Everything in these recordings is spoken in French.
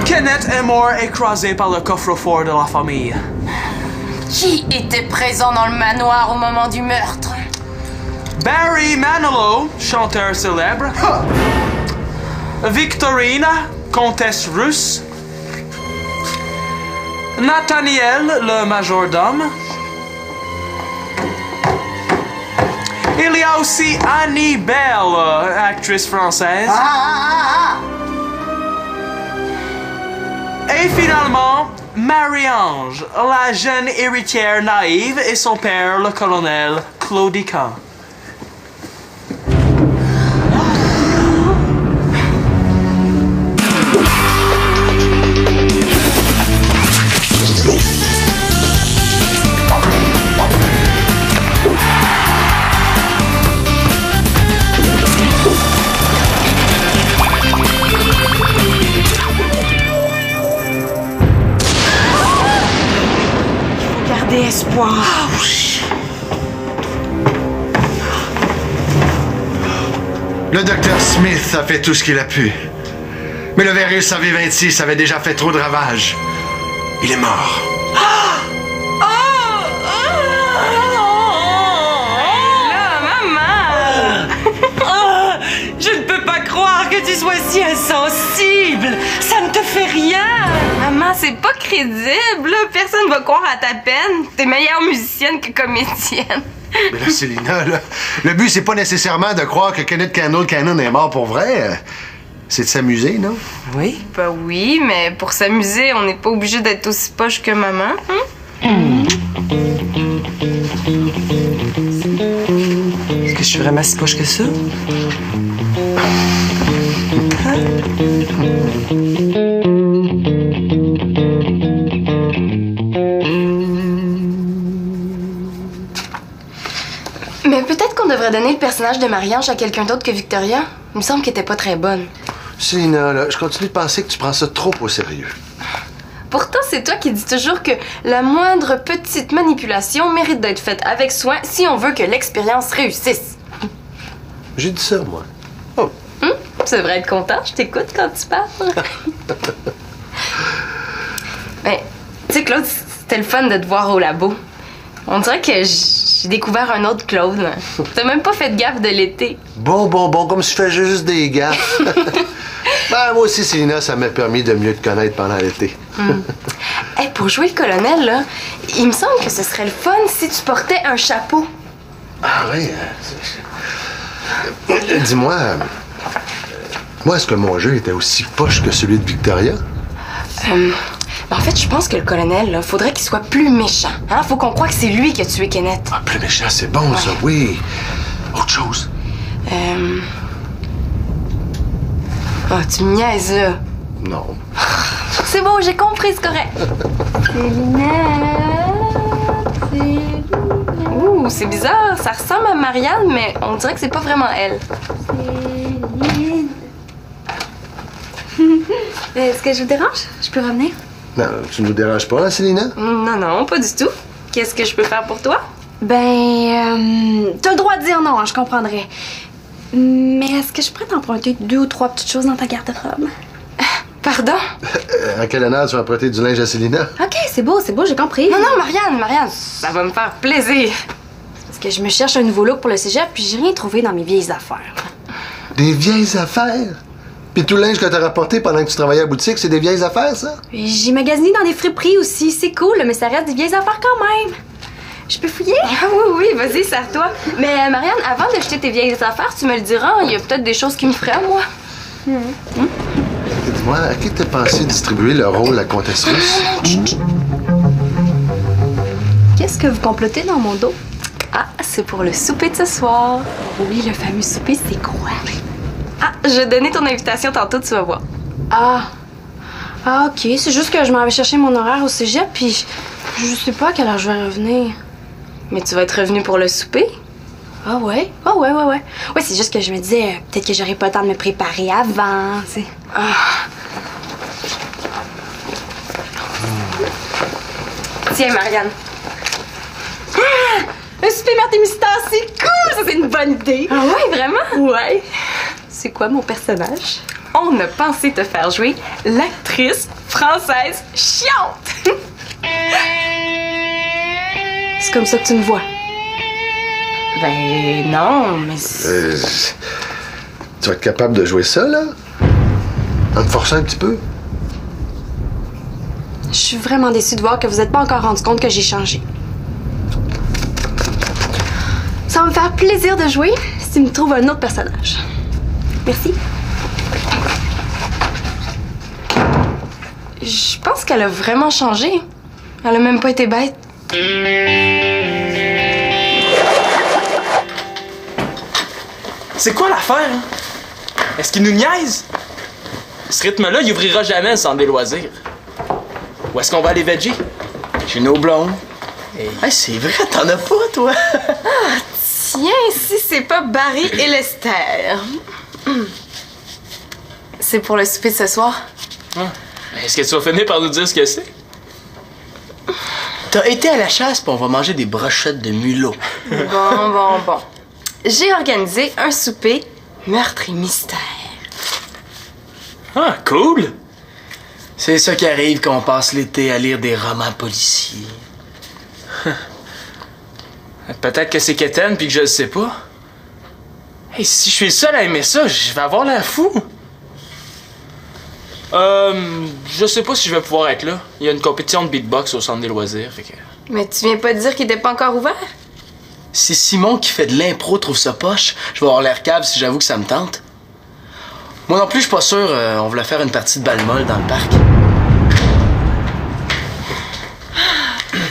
Kenneth est mort écrasé par le coffre-fort de la famille. Qui était présent dans le manoir au moment du meurtre? Barry Manilow, chanteur célèbre. Victorina, comtesse russe. Nathaniel, le majordome. Il y a aussi Annie Bell, actrice française. Et finalement, Marie-Ange, la jeune héritière naïve, et son père, le colonel Claudica. Espoir. Le docteur Smith a fait tout ce qu'il a pu. Mais le virus AV26 avait déjà fait trop de ravages. Il est mort. Je ne peux pas croire que tu sois si insensible. Ça ne te fait rien. Maman, c'est pas crédible. Personne va croire à ta peine. T'es meilleure musicienne que comédienne. Mais là, Célina, là, le but, c'est pas nécessairement de croire que Kenneth Cannon est mort pour vrai. C'est de s'amuser, non? Oui. Bah oui, mais pour s'amuser, on n'est pas obligé d'être aussi poche que maman. Est-ce que je suis vraiment si poche que ça? Mais peut-être qu'on devrait donner le personnage de Marie-Ange à quelqu'un d'autre que Victoria. Il me semble qu'elle était pas très bonne. Célina, là, je continue de penser que tu prends ça trop au sérieux. Pourtant, c'est toi qui dis toujours que la moindre petite manipulation mérite d'être faite avec soin si on veut que l'expérience réussisse. J'ai dit ça, moi. Oh. Tu devrais être content, je t'écoute quand tu parles. Mais, tu sais, Claude, c'était le fun de te voir au labo. On dirait que j'ai découvert un autre Claude. T'as même pas fait de gaffe de l'été. Bon, comme si je fais juste des gaffes. Ben, moi aussi, Célina, ça m'a permis de mieux te connaître pendant l'été. Hey, pour jouer le colonel, là, il me semble que ce serait le fun si tu portais un chapeau. Ah oui. Dis-moi, moi, est-ce que mon jeu était aussi poche que celui de Victoria? En fait, je pense que le colonel, là, faudrait qu'il soit plus méchant. Hein? Faut qu'on croie que c'est lui qui a tué Kenneth. Ah, plus méchant, c'est bon, ça, oui. Autre chose. Oh, tu me niaises, là. Non. C'est bon, j'ai compris, c'est correct. Ouh, c'est bizarre. Ça ressemble à Marianne, mais on dirait que c'est pas vraiment elle. Est-ce que je vous dérange? Je peux revenir? Non, tu nous déranges pas, hein, Célina? Non, pas du tout. Qu'est-ce que je peux faire pour toi? T'as le droit de dire non, hein, je comprendrais. Mais est-ce que je pourrais t'emprunter 2 ou 3 petites choses dans ta garde-robe? Pardon? À quel honneur tu vas emprunter du linge à Célina? OK, c'est beau, j'ai compris. Non, Marianne, ça va me faire plaisir. Parce que je me cherche un nouveau look pour le cégep, puis j'ai rien trouvé dans mes vieilles affaires. Des vieilles affaires? Puis tout le linge que t'as rapporté pendant que tu travaillais à la boutique, c'est des vieilles affaires, ça? J'ai magasiné dans des friperies aussi, c'est cool, mais ça reste des vieilles affaires quand même. Je peux fouiller? Ah oui, vas-y, serre-toi. Mais Marianne, avant de jeter tes vieilles affaires, tu me le diras, il y a peut-être des choses qui me feraient à moi. Dis-moi, à qui t'as pensé distribuer le rôle de la comtesse russe? Qu'est-ce que vous complotez dans mon dos? Ah, c'est pour le souper de ce soir. Oui, le fameux souper, c'est quoi? Ah, je vais donner ton invitation tantôt, tu vas voir. Ah, OK, c'est juste que je m'en vais chercher mon horaire au cégep, puis je sais pas à quelle heure je vais revenir. Mais tu vas être revenu pour le souper? Ah ouais? Ah ouais. Ouais, c'est juste que je me disais, peut-être que j'aurais pas le temps de me préparer avant, tu sais. Tiens, Marianne. Un souper Marthe et Mystère, c'est cool! Ça, c'est une bonne idée! Ah ouais, vraiment? Ouais. C'est quoi mon personnage? On a pensé te faire jouer l'actrice française chiante. C'est comme ça que tu me vois. Ben non, mais... Tu vas être capable de jouer ça, là? En te forçant un petit peu? Je suis vraiment déçue de voir que vous n'êtes pas encore rendu compte que j'ai changé. Ça va me faire plaisir de jouer si tu me trouves un autre personnage. Merci. Je pense qu'elle a vraiment changé. Elle a même pas été bête. C'est quoi l'affaire, hein? Est-ce qu'il nous niaise? Ce rythme-là, il ouvrira jamais le centre des loisirs. Où est-ce qu'on va aller veggie? Chez nos blondes. Hey, c'est vrai, t'en as pas, toi? Tiens, si c'est pas Barry et Lester. C'est pour le souper de ce soir? Est-ce que tu vas finir par nous dire ce que c'est? T'as été à la chasse, puis on va manger des brochettes de mulot. Bon. J'ai organisé un souper meurtre et mystère. Ah, cool! C'est ça qui arrive quand on passe l'été à lire des romans policiers. Peut-être que c'est quétaine puis que je le sais pas. Hey, si je suis le seul à aimer ça, je vais avoir l'air fou. Je sais pas si je vais pouvoir être là. Il y a une compétition de beatbox au centre des loisirs, fait que... Mais tu viens pas de dire qu'il était pas encore ouvert? Si Simon qui fait de l'impro trouve ça poche, je vais avoir l'air cave si j'avoue que ça me tente. Moi non plus, je suis pas sûr. On voulait faire une partie de balle molle dans le parc.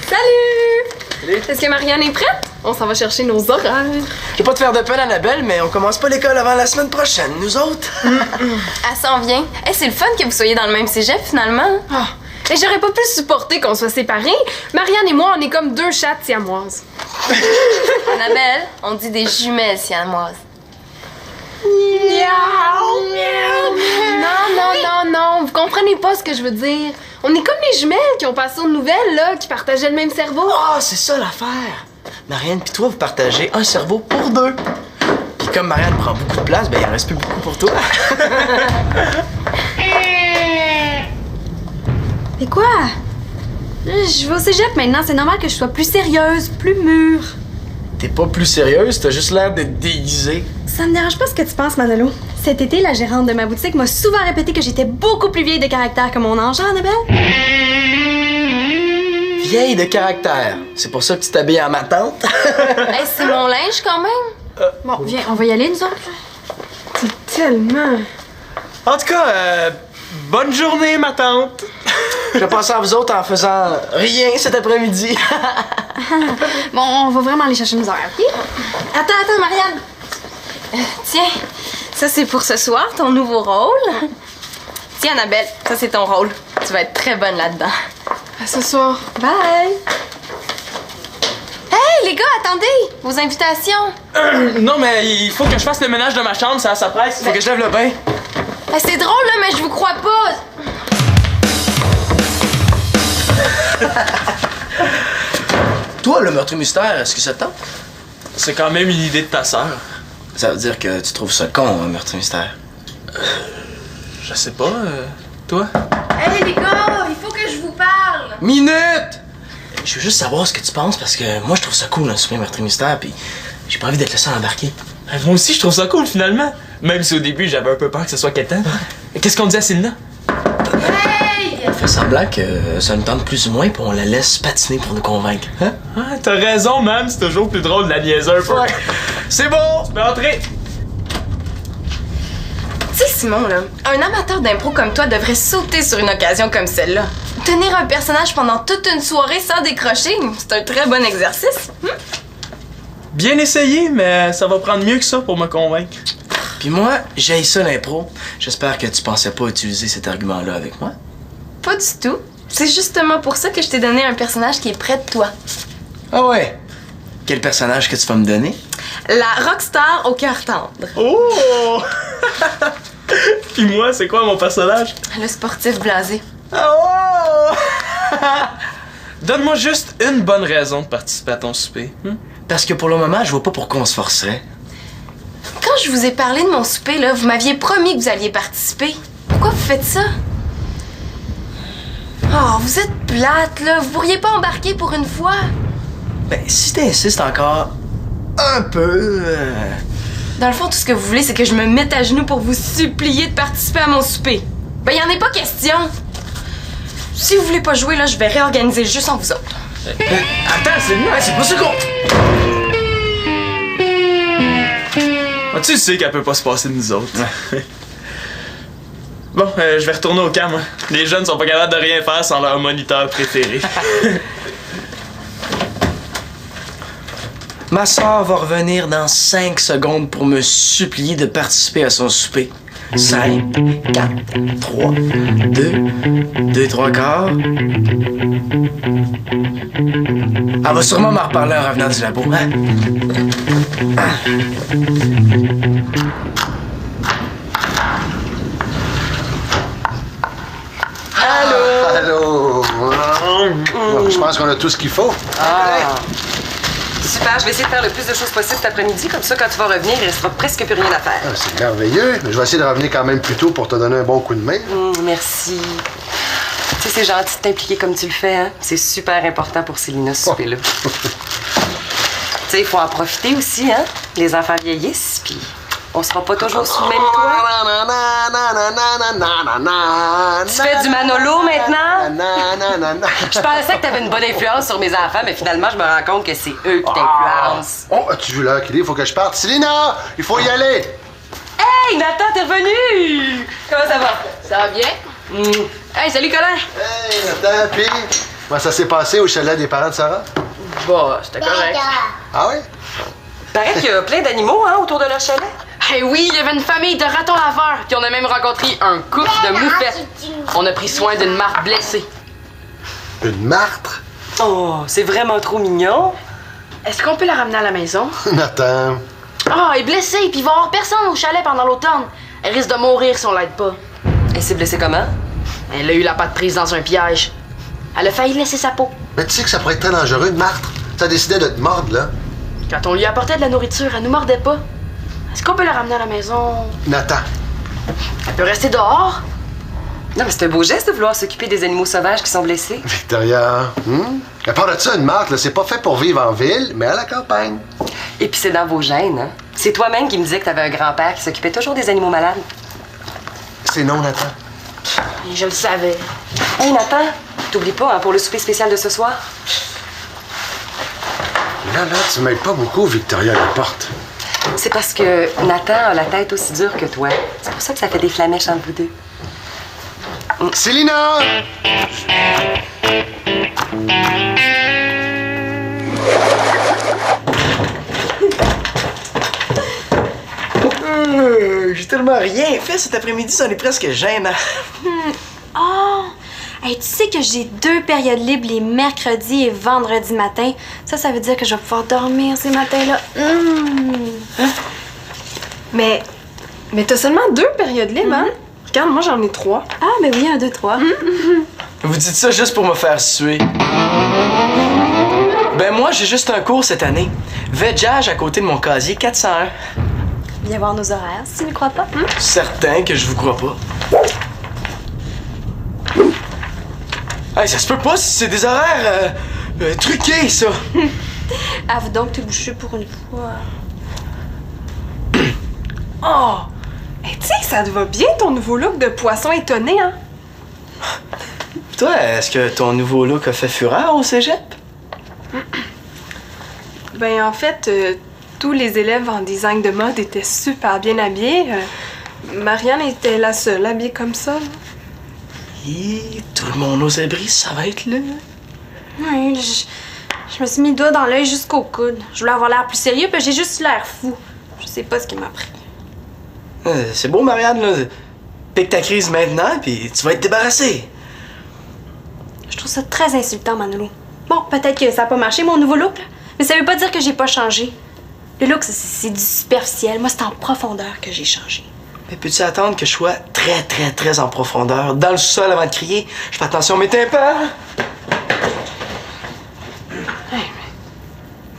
Salut! Est-ce que Marianne est prête? On s'en va chercher nos horaires. Je vais pas te faire de peine, Annabelle, mais on commence pas l'école avant la semaine prochaine, nous autres. Elle s'en vient. Hey, c'est le fun que vous soyez dans le même cégep, finalement. Et j'aurais pas pu supporter qu'on soit séparés. Marianne et moi, on est comme deux chattes siamoises. Annabelle, on dit des jumelles siamoises. Non, vous comprenez pas ce que je veux dire. On est comme les jumelles qui ont passé aux nouvelles, là, qui partageaient le même cerveau. Ah, c'est ça l'affaire. Marianne puis toi, vous partagez un cerveau pour deux. Puis comme Marianne prend beaucoup de place, ben il en reste plus beaucoup pour toi. Mais quoi? Je vais au cégep maintenant, c'est normal que je sois plus sérieuse, plus mûre. T'es pas plus sérieuse, t'as juste l'air d'être déguisée. Ça me dérange pas ce que tu penses, Manolo. Cet été, la gérante de ma boutique m'a souvent répété que j'étais beaucoup plus vieille de caractère que mon ange, hein, Annabelle? Vieille de caractère. C'est pour ça que tu t'habilles en ma tante. Hey, c'est mon linge quand même. Bon, viens, on va y aller, nous autres. Tellement. En tout cas, bonne journée, ma tante! Je vais passer à vous autres en faisant rien cet après-midi. Bon, on va vraiment aller chercher nos horaires, OK? Attends, Marianne. Tiens, ça c'est pour ce soir, ton nouveau rôle. Tiens, Annabelle, ça c'est ton rôle. Tu vas être très bonne là-dedans. À ce soir. Bye. Hey, les gars, attendez! Vos invitations. Non, mais il faut que je fasse le ménage de ma chambre, ça presse. Faut que je lève le bain. Ben, c'est drôle, là, mais je vous crois pas. Toi, le meurtre mystère, est-ce que ça te tente? C'est quand même une idée de ta sœur. Ça veut dire que tu trouves ça con, un meurtre mystère. Je sais pas, toi? Hey, les gars, il faut que je vous parle. Minute! Je veux juste savoir ce que tu penses parce que moi, je trouve ça cool, un super meurtre mystère, puis j'ai pas envie d'être le seul à embarquer. Moi aussi, je trouve ça cool, finalement. Même si au début, j'avais un peu peur que ce soit quétaine. Qu'est-ce qu'on dit à Célina? On fait semblant que ça nous tente plus ou moins, puis on la laisse patiner pour nous convaincre. Hein? Ah, t'as raison, man. C'est toujours plus drôle de la niaiser un peu. Ouais. C'est bon! Tu peux entrer. Tu sais, Simon, là, un amateur d'impro comme toi devrait sauter sur une occasion comme celle-là. Tenir un personnage pendant toute une soirée sans décrocher, c'est un très bon exercice. Bien essayé, mais ça va prendre mieux que ça pour me convaincre. Puis moi, j'haïs ça l'impro. J'espère que tu pensais pas utiliser cet argument-là avec moi. Pas du tout. C'est justement pour ça que je t'ai donné un personnage qui est près de toi. Ah ouais? Quel personnage que tu vas me donner? La rockstar au cœur tendre. Oh! Puis moi, c'est quoi mon personnage? Le sportif blasé. Oh! Donne-moi juste une bonne raison de participer à ton souper. Parce que pour le moment, je vois pas pourquoi on se forcerait. Quand je vous ai parlé de mon souper, là, vous m'aviez promis que vous alliez participer. Pourquoi vous faites ça? Oh, vous êtes plate, là. Vous pourriez pas embarquer pour une fois? Ben, si t'insistes encore un peu... Dans le fond, tout ce que vous voulez, c'est que je me mette à genoux pour vous supplier de participer à mon souper. Ben, y en est pas question. Si vous voulez pas jouer, là, je vais réorganiser le jeu sans vous autres. Attends, c'est pas ça qu'on... Ah, tu sais qu'elle peut pas se passer de nous autres. Bon, je vais retourner au camp, moi. Les jeunes sont pas capables de rien faire sans leur moniteur préféré. Ma soeur va revenir dans 5 secondes pour me supplier de participer à son souper. 5, 4, 3, 2, 3 quarts. Elle va sûrement m'en reparler en revenant du labo, hein? Allô? Bon, je pense qu'on a tout ce qu'il faut. Super, je vais essayer de faire le plus de choses possible cet après-midi. Comme ça, quand tu vas revenir, il restera presque plus rien à faire. Ah, c'est merveilleux. Mais je vais essayer de revenir quand même plus tôt pour te donner un bon coup de main. Merci. Tu sais, c'est gentil de t'impliquer comme tu le fais, hein? C'est super important pour Célina, ce souper-là. Tu sais, il faut en profiter aussi, hein? Les enfants vieillissent, puis on sera pas toujours sous le même toit. Tu fais du Manolo maintenant? Je pensais que t'avais une bonne influence sur mes enfants, mais finalement, je me rends compte que c'est eux qui t'influencent. Oh, as-tu vu l'heure qu'il est? Il faut que je parte. Célina, il faut y aller. Hey, Nathan, t'es revenu! Comment ça va? Ça va bien? Hey, salut, Colin! Hey, Nathan, puis comment ça s'est passé au chalet des parents de Sarah? Bah, c'était correct. Ah oui? Paraît qu'il y a plein d'animaux, hein, autour de leur chalet. Hey, oui, il y avait une famille de ratons laveurs, puis on a même rencontré un couple de moufettes. On a pris soin d'une martre blessée. Une martre? Oh, c'est vraiment trop mignon. Est-ce qu'on peut la ramener à la maison? Nathan. Ah, elle est blessée, puis il va y avoir personne au chalet pendant l'automne. Elle risque de mourir si on l'aide pas. Elle s'est blessée comment? Elle a eu la patte prise dans un piège. Elle a failli laisser sa peau. Mais tu sais que ça pourrait être très dangereux, une martre. Ça décidait de te mordre, là. Quand on lui apportait de la nourriture, elle nous mordait pas. Est-ce qu'on peut la ramener à la maison? Nathan. Elle peut rester dehors? Non, mais c'est un beau geste de vouloir s'occuper des animaux sauvages qui sont blessés. Victoria, à part de ça, une martre, là, c'est pas fait pour vivre en ville, mais à la campagne. Et puis c'est dans vos gènes, hein? C'est toi-même qui me disais que t'avais un grand-père qui s'occupait toujours des animaux malades. C'est non, Nathan. Je le savais. Hey, Nathan, t'oublies pas, hein, pour le souper spécial de ce soir? Là, tu m'aides pas beaucoup, Victoria Laporte. C'est parce que Nathan a la tête aussi dure que toi. C'est pour ça que ça fait des flamèches entre vous deux. Célina! J'ai tellement rien fait cet après-midi, ça en est presque gênant. Oh! Hey, tu sais que j'ai 2 périodes libres les mercredis et vendredis matin. Ça veut dire que je vais pouvoir dormir ces matins-là. Mais t'as seulement 2 périodes libres, hein? Regarde, moi j'en ai 3. Ah, ben oui, 1, 2, 3. Vous dites ça juste pour me faire suer. Ben moi, j'ai juste un cours cette année. Vedjage à côté de mon casier 401. Viens voir nos horaires, si tu ne crois pas. Certain que je vous crois pas. Hey, ça se peut pas si c'est des horaires truqués, ça. Avoue donc t'es bouché pour une fois. Oh! Hey, tu sais que ça te va bien ton nouveau look de poisson étonné, hein? Toi, est-ce que ton nouveau look a fait fureur au cégep? Ben, en fait, tous les élèves en design de mode étaient super bien habillés. Marianne était la seule habillée comme ça. Là. Et tout le monde aux abris, ça va être là. Ouais, je me suis mis le doigt dans l'œil jusqu'au coude. Je voulais avoir l'air plus sérieux, puis j'ai juste l'air fou. Je sais pas ce qui m'a pris. C'est beau, Marianne, là. Pique ta crise maintenant, puis tu vas être débarrassée. Je trouve ça très insultant, Manolo. Bon, peut-être que ça a pas marché, mon nouveau look, là, mais ça veut pas dire que j'ai pas changé. Le look, c'est du superficiel. Moi, c'est en profondeur que j'ai changé. Mais peux-tu attendre que je sois très, très, très en profondeur, dans le sol avant de crier? Je fais attention à mes tympans!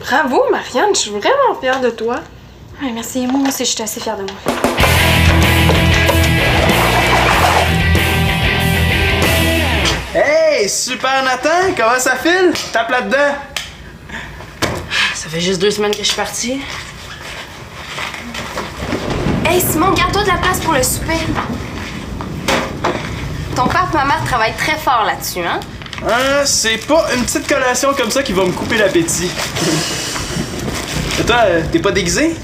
Bravo, Marianne, je suis vraiment fière de toi. Ouais, merci. Moi aussi, je suis assez fière de moi. Hey, Hey, super Nathan, comment ça file? Tape là-dedans. Ça fait juste 2 semaines que je suis partie. Hey Simon, garde-toi de la place pour le souper. Ton père et ma mère travaillent très fort là-dessus, hein? C'est pas une petite collation comme ça qui va me couper l'appétit. Et toi, t'es pas déguisé?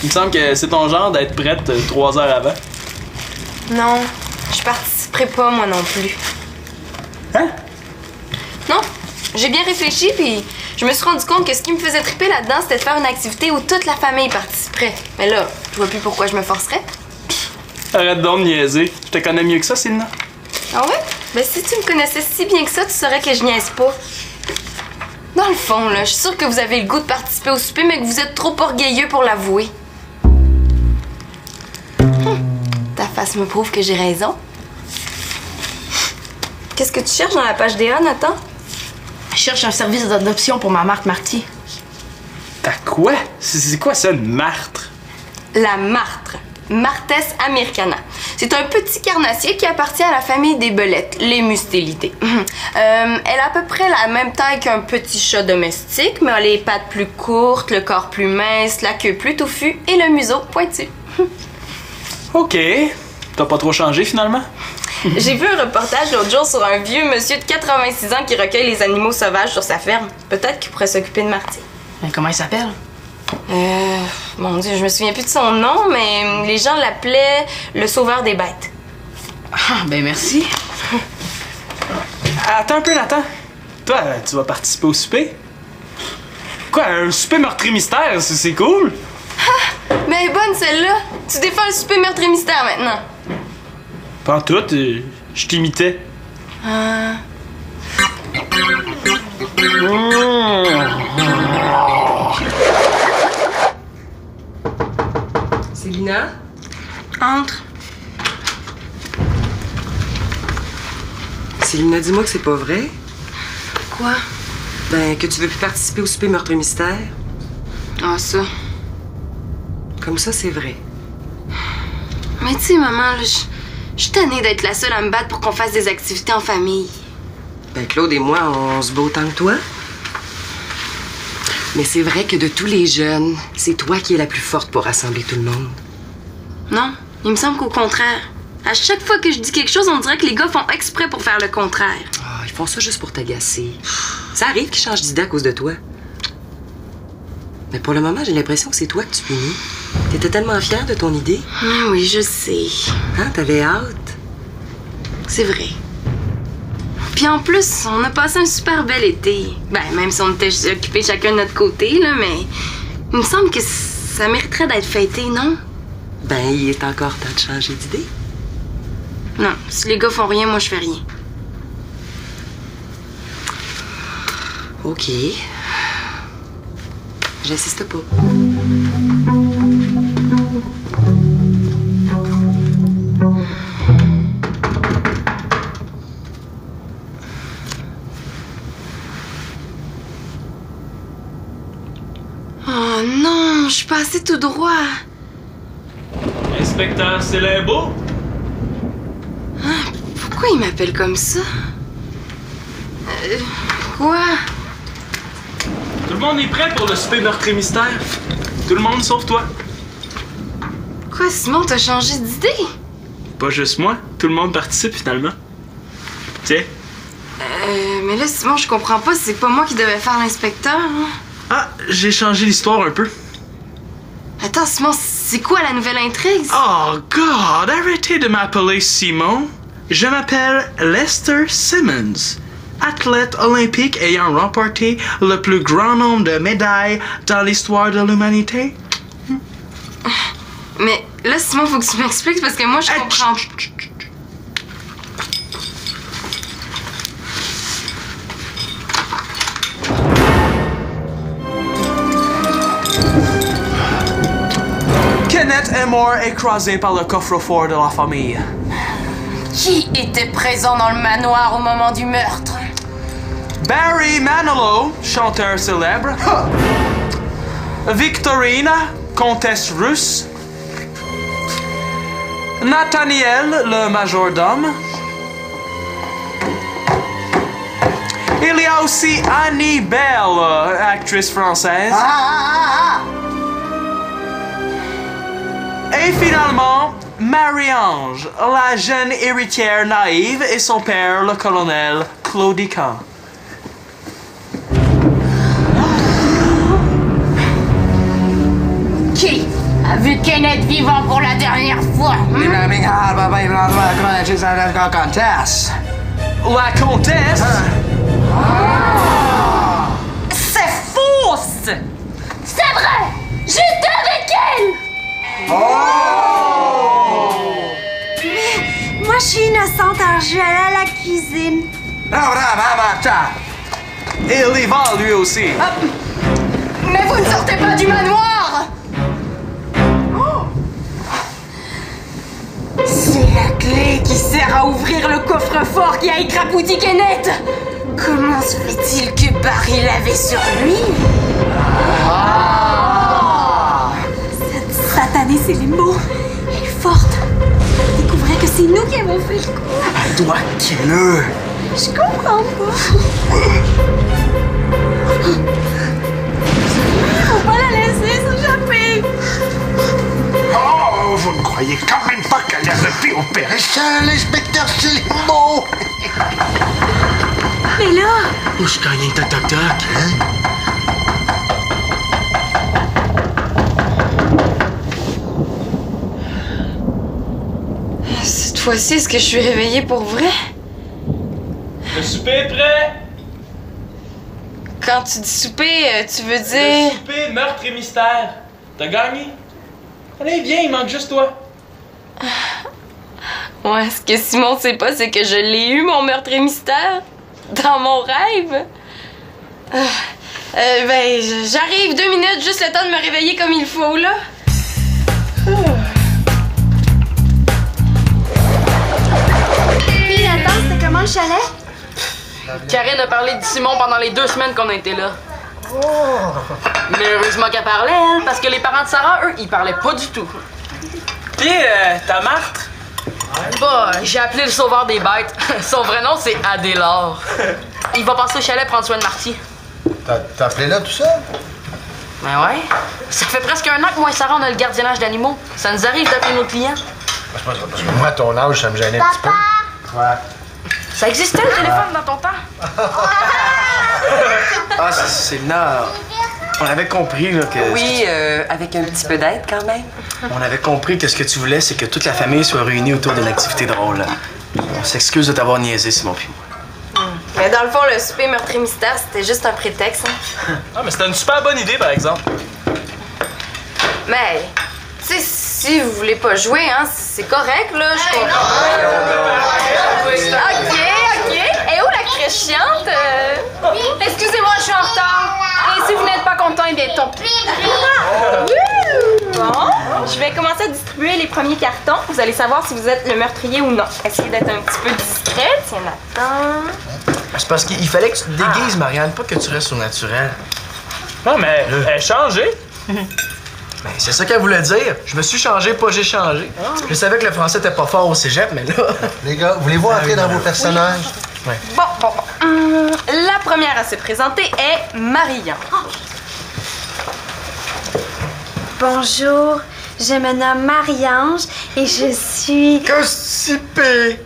Il me semble que c'est ton genre d'être prête 3 heures avant. Non, je participerai pas moi non plus. Hein? Non, j'ai bien réfléchi puis je me suis rendu compte que ce qui me faisait triper là-dedans, c'était de faire une activité où toute la famille participerait. Mais là, je vois plus pourquoi je me forcerais. Arrête donc de niaiser. Je te connais mieux que ça, Sylna. Ah ouais? Ben si tu me connaissais si bien que ça, tu saurais que je niaise pas. Dans le fond, là, je suis sûre que vous avez le goût de participer au souper, mais que vous êtes trop orgueilleux pour l'avouer. Ta face me prouve que j'ai raison. Qu'est-ce que tu cherches dans la page DA, Nathan? Je cherche un service d'adoption pour ma marque Marty. T'as quoi? C'est quoi ça, une martre? La martre. Martes americana. C'est un petit carnassier qui appartient à la famille des belettes, les mustélidés. Elle a à peu près la même taille qu'un petit chat domestique, mais a les pattes plus courtes, le corps plus mince, la queue plus touffue et le museau pointu. OK. T'as pas trop changé, finalement? J'ai vu un reportage l'autre jour sur un vieux monsieur de 86 ans qui recueille les animaux sauvages sur sa ferme. Peut-être qu'il pourrait s'occuper de Marty. Mais comment il s'appelle? Mon Dieu, je me souviens plus de son nom, mais les gens l'appelaient le sauveur des bêtes. Ah, ben merci. Attends un peu, Nathan. Toi, tu vas participer au souper? Quoi, un souper meurtrier mystère? C'est cool? Ah! Mais elle est bonne, celle-là! Tu défends le souper meurtrier mystère, maintenant! Pas en tout, je t'imitais. Célina? Entre. Célina, dis-moi que c'est pas vrai. Quoi? Ben, que tu veux plus participer au souper meurtre mystère. Ah, ça. Comme ça, c'est vrai. Mais tu sais, maman, là, je suis tannée d'être la seule à me battre pour qu'on fasse des activités en famille. Ben, Claude et moi, on se bat autant que toi. Mais c'est vrai que de tous les jeunes, c'est toi qui es la plus forte pour rassembler tout le monde. Non, il me semble qu'au contraire. À chaque fois que je dis quelque chose, on dirait que les gars font exprès pour faire le contraire. Ah, ils font ça juste pour t'agacer. Ça arrive qu'ils changent d'idée à cause de toi. Mais pour le moment, j'ai l'impression que c'est toi que tu punis. T'étais tellement fière de ton idée. Oui, je sais. Hein, t'avais hâte. C'est vrai. Puis en plus, on a passé un super bel été. Ben, même si on était occupés chacun de notre côté, là, mais il me semble que ça mériterait d'être fêté, non? Ben, il est encore temps de changer d'idée. Non, si les gars font rien, moi je fais rien. OK. J'insiste pas. Oh non, je suis passée tout droit. Inspecteur Célèbre? Pourquoi il m'appelle comme ça? Quoi? Tout le monde est prêt pour le souper meurtrier mystère? Tout le monde sauf toi. Quoi, Simon, t'as changé d'idée? Pas juste moi, tout le monde participe finalement. Tiens. Mais là, Simon, je comprends pas, c'est pas moi qui devais faire l'inspecteur, hein? Ah, j'ai changé l'histoire un peu. Attends, Simon, c'est quoi la nouvelle intrigue? Oh God, arrêtez de m'appeler Simon. Je m'appelle Lester Simmons, athlète olympique ayant remporté le plus grand nombre de médailles dans l'histoire de l'humanité. Mais là, Simon, faut que tu m'expliques parce que moi, je comprends. Kenneth est mort écrasé par le coffre-fort de la famille. Qui était présent dans le manoir au moment du meurtre? Barry Manilow, chanteur célèbre. Victorina, comtesse russe. Nathaniel, le majordome. a aussi Annie Bell, actrice française. Et finalement, Marie-Ange, la jeune héritière naïve, et son père, le colonel Claudica. Qui a vu Kenneth vivant pour la dernière fois? La comtesse? C'est fausse! C'est vrai! J'étais avec elle! Moi, je suis innocente, alors je vais aller à la cuisine. Et il y va, lui aussi. Mais vous ne sortez pas du manoir! C'est la clé qui sert à ouvrir le coffre-fort qui a écrabouti Kenneth. Comment se fait-il que Barry l'avait sur lui? Cette satanée Célimbo, elle est forte. Elle découvrait que c'est nous qui avons fait le coup. Elle doit killer. Je comprends pas. Faut pas la laisser s'échapper. Oh, vous ne croyez quand même pas qu'elle aurait pu opérer ça, l'inspecteur Célimbo? Mais là, Où je gagne toc toc toc, hein? Cette fois-ci, est-ce que je suis réveillée pour vrai? Le souper est prêt. Quand tu dis souper, tu veux Le dire... souper, meurtre et mystère. T'as gagné? Allez, viens, il manque juste toi. Ouais, ce que Simon sait pas, c'est que je l'ai eu, mon meurtre et mystère. Dans mon rêve. J'arrive 2 minutes, juste le temps de me réveiller comme il faut, là. puis attends, c'était comment le chalet? Karine a parlé de Simon pendant les 2 semaines qu'on a été là. Mais heureusement qu'elle parlait, elle, parce que les parents de Sarah, eux, ils parlaient pas du tout. Pis, ta Marthe? Bah, j'ai appelé le sauveur des bêtes. Son vrai nom, c'est Adélard. Il va passer au chalet prendre soin de Marty. T'as appelé là tout ça? Ben ouais. Ça fait presque 1 an que moi et Sarah, on a le gardiennage d'animaux. Ça nous arrive d'appeler nos clients. Parce que moi, à ton âge, ça me gênait un petit peu. Ouais. Ça existait, le téléphone, dans ton temps? Ah, c'est là. On avait compris là, que. Oui, avec un petit peu d'aide quand même. On avait compris que ce que tu voulais, c'est que toute la famille soit réunie autour d'une activité drôle. On s'excuse de t'avoir niaisé, Simon puis moi. Mais dans le fond, le souper meurtre et mystère, c'était juste un prétexte. Hein. Ah, mais c'était une super bonne idée, par exemple. Mais, tu sais, si vous voulez pas jouer, hein, c'est correct, là. Je comprends. OK. Et où la crèche chiante? Excusez-moi, je suis en retard. Et si vous n'êtes pas content, eh bien, tant pis. Bon, je vais commencer à distribuer les premiers cartons. Vous allez savoir si vous êtes le meurtrier ou non. Essayez d'être un petit peu discrète. Tiens, attends. C'est parce qu'il fallait que tu te déguises, Marianne, pas que tu restes au naturel. Non, mais elle a changé. Ben, c'est ça qu'elle voulait dire. Je me suis changé, pas j'ai changé. Je savais que le français était pas fort au cégep, mais là. Les gars, voulez-vous entrer dans vos personnages? Bon. La première à se présenter est Marie-Ange. Bonjour, je me nomme Marie-Ange et je suis... Constipé!